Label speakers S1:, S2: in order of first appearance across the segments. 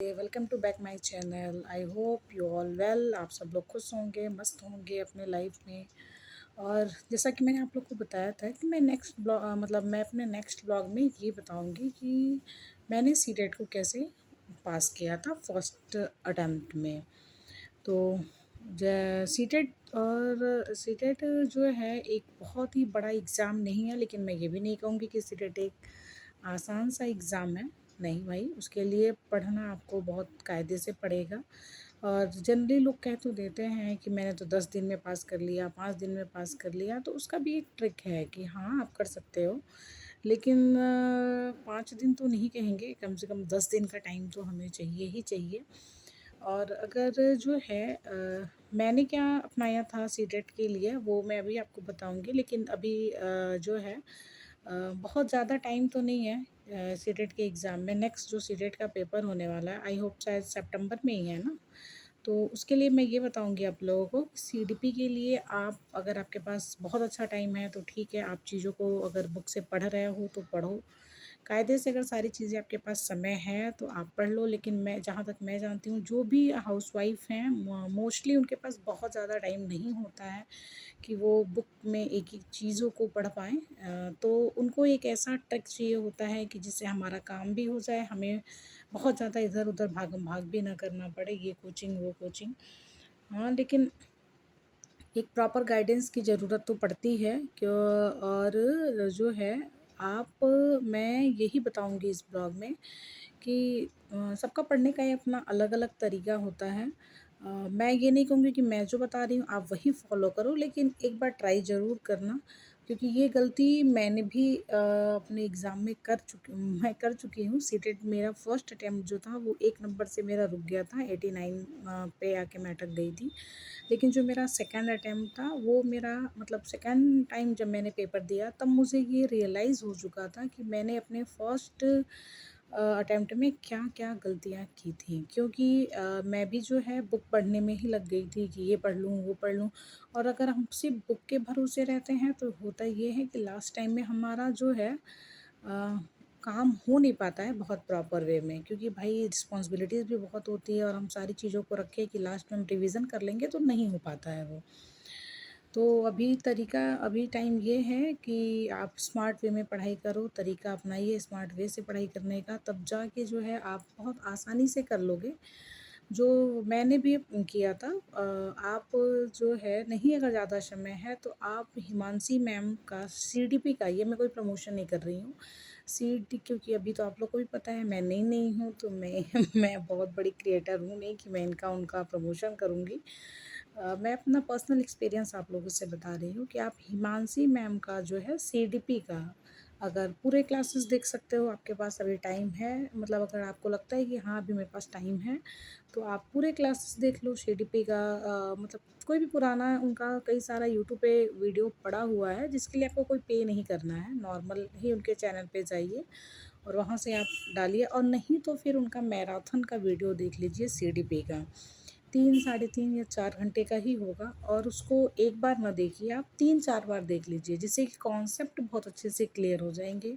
S1: Welcome to back my channel. I hope you all well. आप सब लोग खुश होंगे, मस्त होंगे अपने लाइफ में। और जैसा कि मैंने आप लोग को बताया था कि मैं नेक्स्ट ब्लॉग मैं अपने नेक्स्ट ब्लॉग में ये बताऊंगी कि मैंने सीटेट को कैसे पास किया था फर्स्ट अटेम्प्ट में। तो सीटेट और सीटेट जो है एक बहुत ही बड़ा एग्ज़ाम नहीं है, लेकिन मैं ये भी नहीं कहूँगी कि सीटेट एक आसान सा एग्ज़ाम है। नहीं भाई, उसके लिए पढ़ना आपको बहुत कायदे से पड़ेगा। और जनरली लोग कह तो देते हैं कि मैंने तो 10 दिन में पास कर लिया, 5 दिन में पास कर लिया, तो उसका भी एक ट्रिक है कि हाँ, आप कर सकते हो। लेकिन 5 दिन तो नहीं कहेंगे, कम से कम 10 दिन का टाइम तो हमें चाहिए ही चाहिए। और अगर जो है मैंने क्या अपनाया था सीटेट के लिए वो मैं अभी आपको बताऊंगी। लेकिन अभी जो है बहुत ज़्यादा टाइम तो नहीं है सीटेट के एग्ज़ाम में। नेक्स्ट जो सीटेट का पेपर होने वाला है, आई होप शायद सितंबर में ही है ना। तो उसके लिए मैं ये बताऊंगी आप लोगों को, सीडीपी के लिए आप अगर आपके पास बहुत अच्छा टाइम है तो ठीक है, आप चीज़ों को अगर बुक से पढ़ रहे हो तो पढ़ो कायदे से। अगर सारी चीज़ें आपके पास समय है तो आप पढ़ लो। लेकिन मैं जहाँ तक मैं जानती हूँ, जो भी हाउसवाइफ हैं मोस्टली उनके पास बहुत ज़्यादा टाइम नहीं होता है कि वो बुक में एक एक चीज़ों को पढ़ पाएँ। तो उनको एक ऐसा ट्रिक चाहिए होता है कि जिससे हमारा काम भी हो जाए, हमें बहुत ज़्यादा इधर उधर भागम भाग भी ना करना पड़े, ये कोचिंग वो कोचिंग। हाँ, लेकिन एक प्रॉपर गाइडेंस की ज़रूरत तो पड़ती है क्यों। और जो है आप मैं यही बताऊंगी इस ब्लॉग में कि सबका पढ़ने का ये अपना अलग अलग तरीका होता है। मैं ये नहीं कहूँगी कि मैं जो बता रही हूँ आप वही फॉलो करो, लेकिन एक बार ट्राई ज़रूर करना। क्योंकि ये गलती मैंने भी अपने एग्ज़ाम में कर चुकी हूँ। सीटेट मेरा फर्स्ट अटैम्प्ट जो था वो 1 नंबर से मेरा रुक गया था, 89 पे आके मैं अटक गई थी। लेकिन जो मेरा सेकंड अटैम्प्ट था वो मेरा सेकंड टाइम जब मैंने पेपर दिया तब मुझे ये रियलाइज़ हो चुका था कि मैंने अपने फर्स्ट अटेम्प्ट में क्या क्या गलतियाँ की थी। क्योंकि मैं भी जो है बुक पढ़ने में ही लग गई थी कि ये पढ़ लूँ वो पढ़ लूँ। और अगर हम सिर्फ बुक के भरोसे रहते हैं तो होता ये है कि लास्ट टाइम में हमारा जो है काम हो नहीं पाता है बहुत प्रॉपर वे में। क्योंकि भाई रिस्पॉन्सिबिलिटीज़ भी बहुत होती है और हम सारी चीज़ों को रखें कि लास्ट में हम रिवीजन कर लेंगे तो नहीं हो पाता है वो। तो अभी टाइम ये है कि आप स्मार्ट वे में पढ़ाई करो, तरीका अपनाइए स्मार्ट वे से पढ़ाई करने का, तब जाके जो है आप बहुत आसानी से कर लोगे। जो मैंने भी किया था। आप जो है नहीं, अगर ज़्यादा समय है तो आप हिमांशी मैम का सीडीपी का, ये मैं कोई प्रमोशन नहीं कर रही हूँ सीडी, क्योंकि अभी तो आप लोग को भी पता है मैं नई नहीं हूँ तो मैं मैं बहुत बड़ी क्रिएटर हूँ नहीं कि मैं इनका उनका प्रमोशन करूँगी। मैं अपना पर्सनल एक्सपीरियंस आप लोगों से बता रही हूँ कि आप हिमांशी मैम का जो है सीडीपी का अगर पूरे क्लासेस देख सकते हो, आपके पास अभी टाइम है, अगर आपको लगता है कि हाँ अभी मेरे पास टाइम है तो आप पूरे क्लासेस देख लो सीडीपी का। कोई भी पुराना उनका कई सारा यूट्यूब पे वीडियो पड़ा हुआ है जिसके लिए आपको कोई पे नहीं करना है, नॉर्मल ही उनके चैनल पे जाइए और वहाँ से आप डालिए। और नहीं तो फिर उनका मैराथन का वीडियो देख लीजिए सीडीपी का, 3 साढ़े 3 या 4 घंटे का ही होगा। और उसको एक बार ना देखिए, आप 3 4 बार देख लीजिए, जिससे कि कॉन्सेप्ट बहुत अच्छे से क्लियर हो जाएंगे।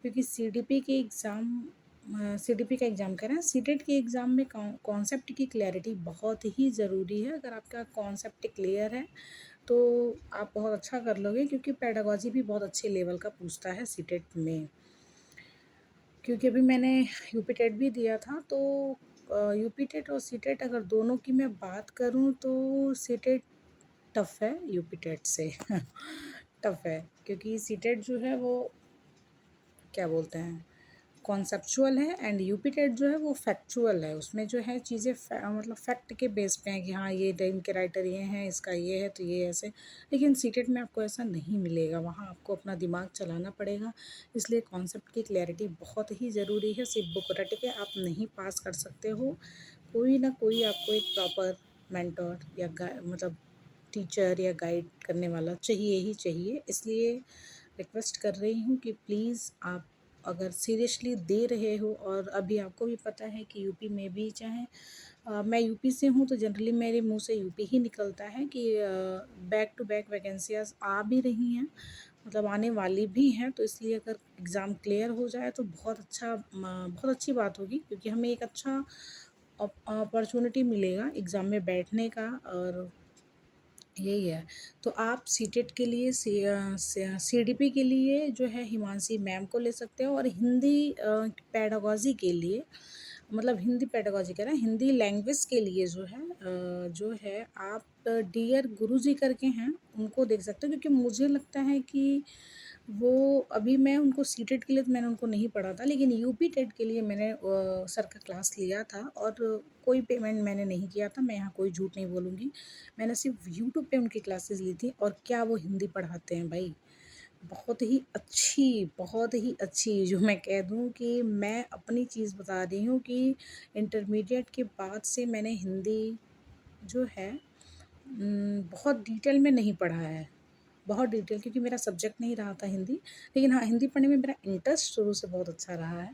S1: क्योंकि सीडीपी का एग्ज़ाम करें, सीटेट के एग्ज़ाम में कॉन्सेप्ट की क्लैरिटी बहुत ही ज़रूरी है। अगर आपका कॉन्सेप्ट क्लियर है तो आप बहुत अच्छा कर लोगे, क्योंकि पेडागोजी भी बहुत अच्छे लेवल का पूछता है सीटेट में। क्योंकि अभी मैंने यूपी टेट भी दिया था तो यूपी टेट और सीटेट अगर दोनों की मैं बात करूं तो सीटेट टफ़ है यूपी टेट से टफ़ है। क्योंकि सीटेट जो है वो क्या बोलते हैं, कॉन्सेप्चुअल है, एंड यूपी टेट जो है वो फैक्चुअल है। उसमें जो है चीज़ें फैक्ट के बेस पे हैं कि हाँ ये इनके राइटर ये हैं, इसका ये है तो ये ऐसे। लेकिन सीटेट में आपको ऐसा नहीं मिलेगा, वहाँ आपको अपना दिमाग चलाना पड़ेगा। इसलिए कॉन्सेप्ट की क्लैरिटी बहुत ही ज़रूरी है। सिर्फ बुक रट के आप नहीं पास कर सकते हो, कोई ना कोई आपको एक प्रॉपर मेंटर या टीचर या गाइड करने वाला चाहिए ही चाहिए। इसलिए रिक्वेस्ट कर रही हूँ कि प्लीज़ आप अगर सीरियसली दे रहे हो, और अभी आपको भी पता है कि यूपी में भी चाहे मैं यूपी से हूँ तो जनरली मेरे मुंह से यूपी ही निकलता है कि बैक टू बैक वैकेंसियाँ आ भी रही हैं। मतलब आने वाली भी हैं, तो इसलिए अगर एग्ज़ाम क्लियर हो जाए तो बहुत अच्छी बात होगी, क्योंकि हमें एक अच्छा अपॉर्चुनिटी मिलेगा एग्ज़ाम में बैठने का। और यही है। तो आप सीटेट के लिए सीडीपी के लिए जो है हिमांशी मैम को ले सकते हो, और हिंदी पेडागॉजी के लिए, मतलब हिंदी पेडागॉजी कह रहे हैं, हिंदी लैंग्वेज के लिए जो है आप डियर गुरुजी करके हैं, उनको देख सकते हो। क्योंकि मुझे लगता है कि वो, अभी मैं उनको सीटेट के लिए तो मैंने उनको नहीं पढ़ा था, लेकिन यूपी टेट के लिए मैंने सर का क्लास लिया था, और कोई पेमेंट मैंने नहीं किया था, मैं यहाँ कोई झूठ नहीं बोलूँगी। मैंने सिर्फ यूट्यूब पे उनकी क्लासेस ली थी, और क्या वो हिंदी पढ़ाते हैं भाई, बहुत ही अच्छी, जो मैं कह दूँ कि मैं अपनी चीज़ बता रही हूँ कि इंटरमीडिएट के बाद से मैंने हिंदी जो है बहुत डिटेल में नहीं पढ़ा है, बहुत डिटेल, क्योंकि मेरा सब्जेक्ट नहीं रहा था हिंदी। लेकिन हाँ, हिंदी पढ़ने में मेरा इंटरेस्ट शुरू से बहुत अच्छा रहा है।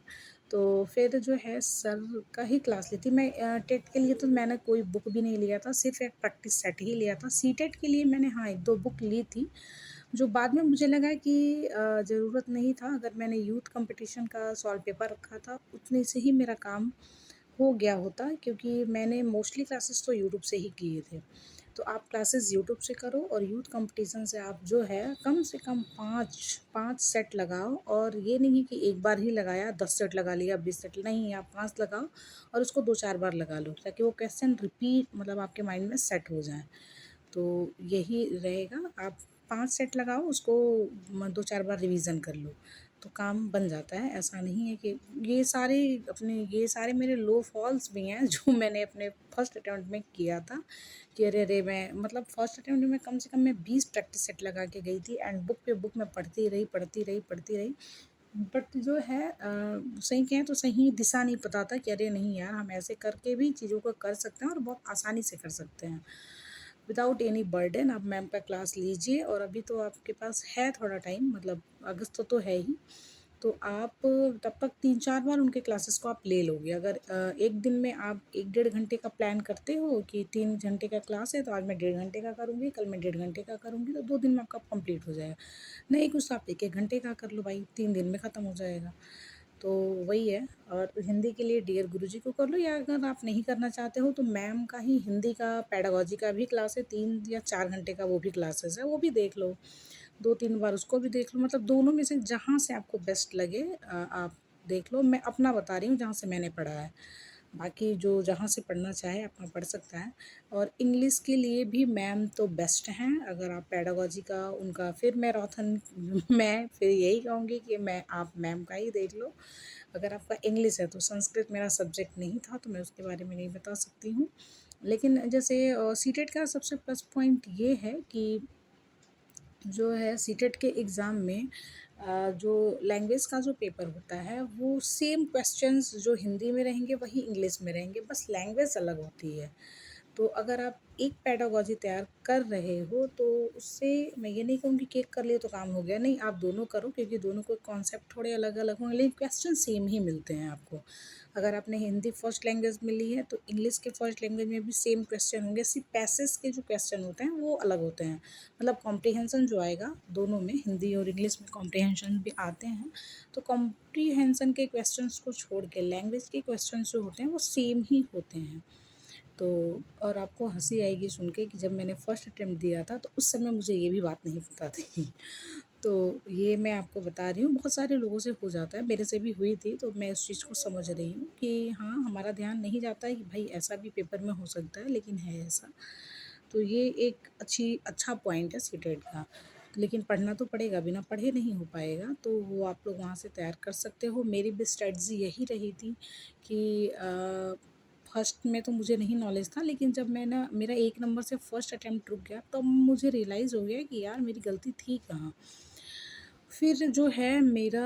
S1: तो फिर जो है सर का ही क्लास ली थी मैं। टेट के लिए तो मैंने कोई बुक भी नहीं लिया था, सिर्फ एक प्रैक्टिस सेट ही लिया था। सीटेट के लिए मैंने हाँ 1-2 बुक ली थी, जो बाद में मुझे लगा कि ज़रूरत नहीं था। अगर मैंने यूथ कंपटीशन का सॉल्व पेपर रखा था, उतने से ही मेरा काम हो गया होता, क्योंकि मैंने मोस्टली क्लासेस तो यूट्यूब से ही किए थे। तो आप क्लासेस यूट्यूब से करो, और यूथ कंपटीशन से आप जो है कम से कम 5 सेट लगाओ। और ये नहीं कि एक बार ही लगाया, 10 सेट लगा लिया, 20 सेट नहीं, आप 5 लगाओ, और उसको 2-4 बार लगा लो, ताकि वो क्वेश्चन रिपीट मतलब आपके माइंड में सेट हो जाए। तो यही रहेगा, आप 5 सेट लगाओ, उसको 2-4 बार रिवीजन कर लो, तो काम बन जाता है। ऐसा नहीं है कि ये सारे मेरे लो फॉल्स भी हैं जो मैंने अपने फर्स्ट अटेम्प्ट में किया था, कि अरे मैं मतलब फर्स्ट अटेम्प्ट में कम से कम मैं 20 प्रैक्टिस सेट लगा के गई थी, एंड बुक पे बुक मैं पढ़ती रही। बट जो है सही कहें तो सही दिशा नहीं पता था, कि अरे नहीं यार, हम ऐसे करके भी चीज़ों को कर सकते हैं, और बहुत आसानी से कर सकते हैं, विदाउट एनी बर्डन। आप मैम का क्लास लीजिए, और अभी तो आपके पास है थोड़ा टाइम, मतलब अगस्त तो है ही, तो आप तब तक 3-4 बार उनके क्लासेस को आप ले लोगे। अगर एक दिन में आप 1-1.5 घंटे का प्लान करते हो कि 3 घंटे का क्लास है, तो आज मैं 1.5 घंटे का करूँगी, कल मैं 1.5 घंटे का करूँगी, तो 2 दिन में आपका कंप्लीट हो जाएगा। नहीं कुछ तो आप 1-1 घंटे का कर लो भाई, 3 दिन में ख़त्म हो जाएगा। तो वही है। और हिंदी के लिए डियर गुरुजी को कर लो, या अगर आप नहीं करना चाहते हो तो मैम का ही हिंदी का पेडागॉजी का भी क्लास है, 3 या 4 घंटे का वो भी क्लासेस है, वो भी देख लो, 2-3 बार उसको भी देख लो। मतलब दोनों में से जहाँ से आपको बेस्ट लगे आप देख लो। मैं अपना बता रही हूँ जहाँ से मैंने पढ़ा है, बाकी जो जहाँ से पढ़ना चाहे अपना पढ़ सकता है। और इंग्लिश के लिए भी मैम तो बेस्ट हैं, अगर आप पेडागॉजी का उनका, फिर मैराथन मैं फिर यही कहूँगी कि आप मैम का ही देख लो। अगर आपका इंग्लिश है, तो संस्कृत मेरा सब्जेक्ट नहीं था, तो मैं उसके बारे में नहीं बता सकती हूँ। लेकिन जैसे सीटेट का सबसे प्लस पॉइंट ये है कि जो है सीटेट के एग्ज़ाम में जो लैंग्वेज का जो पेपर होता है, वो सेम क्वेश्चंस जो हिंदी में रहेंगे वही इंग्लिश में रहेंगे, बस लैंग्वेज अलग होती है। तो अगर आप एक पेडागॉजी तैयार कर रहे हो, तो उससे मैं ये नहीं कहूँगी कि एक कर लिए तो काम हो गया, नहीं, आप दोनों करो, क्योंकि दोनों के कॉन्सेप्ट थोड़े अलग अलग होंगे, लेकिन क्वेश्चन सेम ही मिलते हैं आपको। अगर आपने हिंदी फर्स्ट लैंग्वेज में ली है, तो इंग्लिश के फर्स्ट लैंग्वेज में भी सेम क्वेश्चन होंगे, सिर्फ पैसेज के जो क्वेश्चन होते हैं वो अलग होते हैं। मतलब कॉम्प्रीहेंशन जो आएगा दोनों में, हिंदी और इंग्लिश में कॉम्प्रीहेंशन भी आते हैं, तो कॉम्प्रीहेंशन के क्वेश्चंस को छोड़ के लैंग्वेज के क्वेश्चंस जो होते हैं वो सेम ही होते हैं। तो और आपको हँसी आएगी सुन के कि जब मैंने फर्स्ट अटेम्प्ट दिया था, तो उस समय मुझे ये भी बात नहीं पता थी। तो ये मैं आपको बता रही हूँ, बहुत सारे लोगों से हो जाता है, मेरे से भी हुई थी, तो मैं उस चीज़ को समझ रही हूँ कि हाँ, हमारा ध्यान नहीं जाता है कि भाई ऐसा भी पेपर में हो सकता है, लेकिन है ऐसा। तो ये एक अच्छा पॉइंट है सीटेट का। लेकिन पढ़ना तो पड़ेगा, बिना पढ़े नहीं हो पाएगा, तो वो आप लोग वहाँ से तैयार कर सकते हो। मेरी भी स्ट्रेटजी यही रही थी कि फर्स्ट में तो मुझे नहीं नॉलेज था, लेकिन जब मैं ना मेरा 1 नंबर से फर्स्ट अटेम्प्ट रुक गया, तब मुझे रियलाइज़ हो गया कि यार मेरी गलती थी कहाँ। फिर जो है मेरा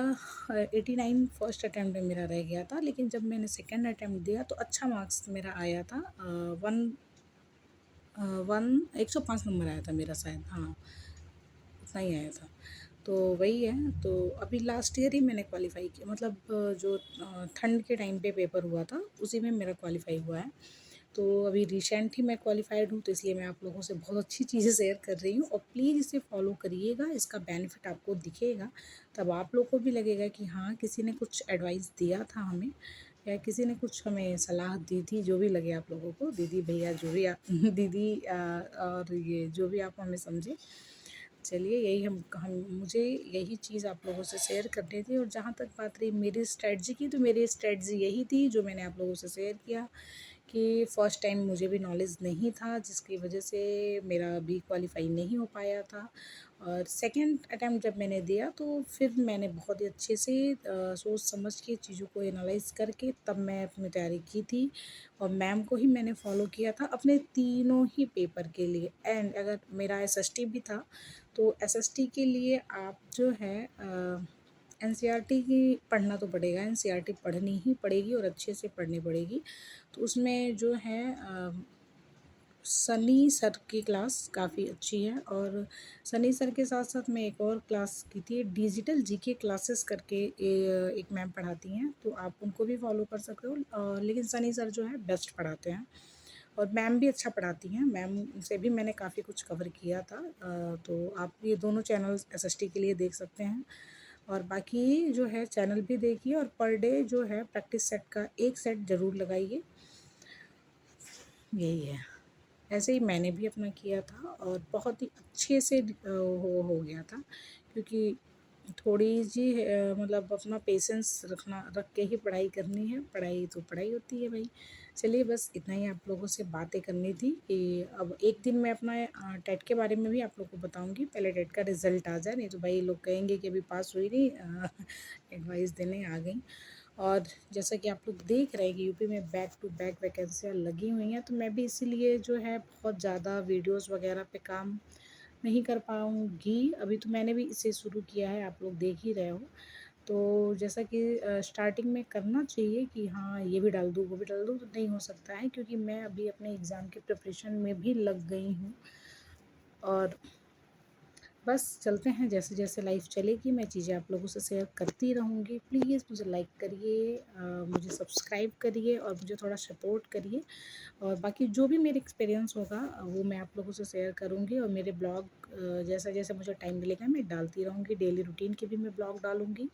S1: 89 फर्स्ट अटेम्प्ट में मेरा रह गया था, लेकिन जब मैंने सेकंड अटेम्प्ट दिया तो अच्छा मार्क्स मेरा आया था। 105 नंबर आया था मेरा शायद, हाँ, उतना ही आया था। तो वही है, तो अभी लास्ट ईयर ही मैंने क्वालिफ़ाई किया, मतलब जो ठंड के टाइम पे पेपर हुआ था, उसी में मेरा क्वालिफ़ाई हुआ है। तो अभी रिसेंट ही मैं क्वालिफाइड हूँ, तो इसलिए मैं आप लोगों से बहुत अच्छी चीज़ें शेयर कर रही हूँ। और प्लीज़ इसे फॉलो करिएगा, इसका बेनिफिट आपको दिखेगा, तब आप लोग को भी लगेगा कि हाँ, किसी ने कुछ एडवाइस दिया था हमें, या किसी ने कुछ हमें सलाह दी थी, जो भी लगे आप लोगों को, दीदी भैया जो भी आप दीदी और ये जो भी आप हमें समझे। चलिए, यही हम मुझे यही चीज़ आप लोगों से शेयर करनी थी। और जहाँ तक बात रही मेरी स्ट्रेटजी की, तो मेरी स्ट्रेटजी यही थी जो मैंने आप लोगों से शेयर किया, कि फ़र्स्ट टाइम मुझे भी नॉलेज नहीं था, जिसकी वजह से मेरा भी क्वालिफ़ाई नहीं हो पाया था। और सेकंड अटेम्प्ट जब मैंने दिया, तो फिर मैंने बहुत ही अच्छे से सोच समझ के चीज़ों को एनालाइज़ करके तब मैं अपनी तैयारी की थी। और मैम को ही मैंने फ़ॉलो किया था अपने तीनों ही पेपर के लिए। एंड अगर मेरा एसएसटी भी था, तो एसएसटी के लिए आप जो है एनसीईआरटी की पढ़ना तो पड़ेगा, एनसीईआरटी पढ़नी ही पड़ेगी और अच्छे से पढ़नी पड़ेगी। तो उसमें जो है सनी सर की क्लास काफ़ी अच्छी है। और सनी सर के साथ साथ मैं एक और क्लास की थी, डिजिटल जीके क्लासेस करके एक मैम पढ़ाती हैं, तो आप उनको भी फॉलो कर सकते हो। लेकिन सनी सर जो है बेस्ट पढ़ाते हैं, और मैम भी अच्छा पढ़ाती हैं। मैम से भी मैंने काफ़ी कुछ कवर किया था। तो आप ये दोनों चैनल्स एसएसटी के लिए देख सकते हैं। और बाकी जो है चैनल भी देखिए, और पर डे जो है प्रैक्टिस सेट का एक सेट ज़रूर लगाइए। यही है। ऐसे ही मैंने भी अपना किया था, और बहुत ही अच्छे से हो गया था, क्योंकि थोड़ी सी मतलब अपना पेशेंस रख के ही पढ़ाई करनी है। पढ़ाई तो पढ़ाई होती है भाई। चलिए, बस इतना ही आप लोगों से बातें करनी थी, कि अब एक दिन मैं अपना टेट के बारे में भी आप लोग को बताऊंगी। पहले टेट का रिज़ल्ट आ जाए, नहीं तो भाई लोग कहेंगे कि अभी पास हुई नहीं, एडवाइस देने आ गई। और जैसा कि आप लोग देख रहे हैं कि यूपी में बैक टू बैक वैकेंसियाँ लगी हुई हैं, तो मैं भी इसीलिए जो है बहुत ज़्यादा वीडियोस वगैरह पे काम नहीं कर पाऊँगी। अभी तो मैंने भी इसे शुरू किया है, आप लोग देख ही रहे हो। तो जैसा कि स्टार्टिंग में करना चाहिए कि हाँ, ये भी डाल दूँ, वो भी डाल दूँ, तो नहीं हो सकता है, क्योंकि मैं अभी अपने एग्ज़ाम की प्रिपरेशन में भी लग गई हूँ। और बस चलते हैं, जैसे जैसे लाइफ चलेगी मैं चीज़ें आप लोगों से शेयर करती रहूँगी। प्लीज़ मुझे लाइक करिए, मुझे सब्सक्राइब करिए, और मुझे थोड़ा सपोर्ट करिए। और बाकी जो भी मेरा एक्सपीरियंस होगा वो मैं आप लोगों से शेयर करूँगी। और मेरे ब्लॉग जैसा जैसे मुझे टाइम मिलेगा मैं डालती रहूँगी। डेली रूटीन के भी मैं ब्लॉग डालूँगी,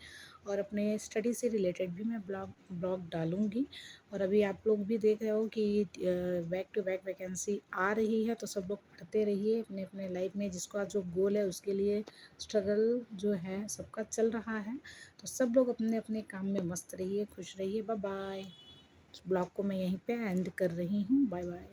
S1: और अपने स्टडी से रिलेटेड भी मैं ब्लॉग डालूँगी। और अभी आप लोग भी देख रहे हो कि बैक टू बैक वैकेंसी आ रही है, तो सब लोग पढ़ते रहिए अपने अपने लाइफ में। जिसका जो गोल है उसके लिए स्ट्रगल जो है सबका चल रहा है। तो सब लोग अपने अपने काम में मस्त रहिए, खुश रहिए। Bye bye. ब्लॉग को मैं यहीं पे एंड कर रही हूँ। Bye bye.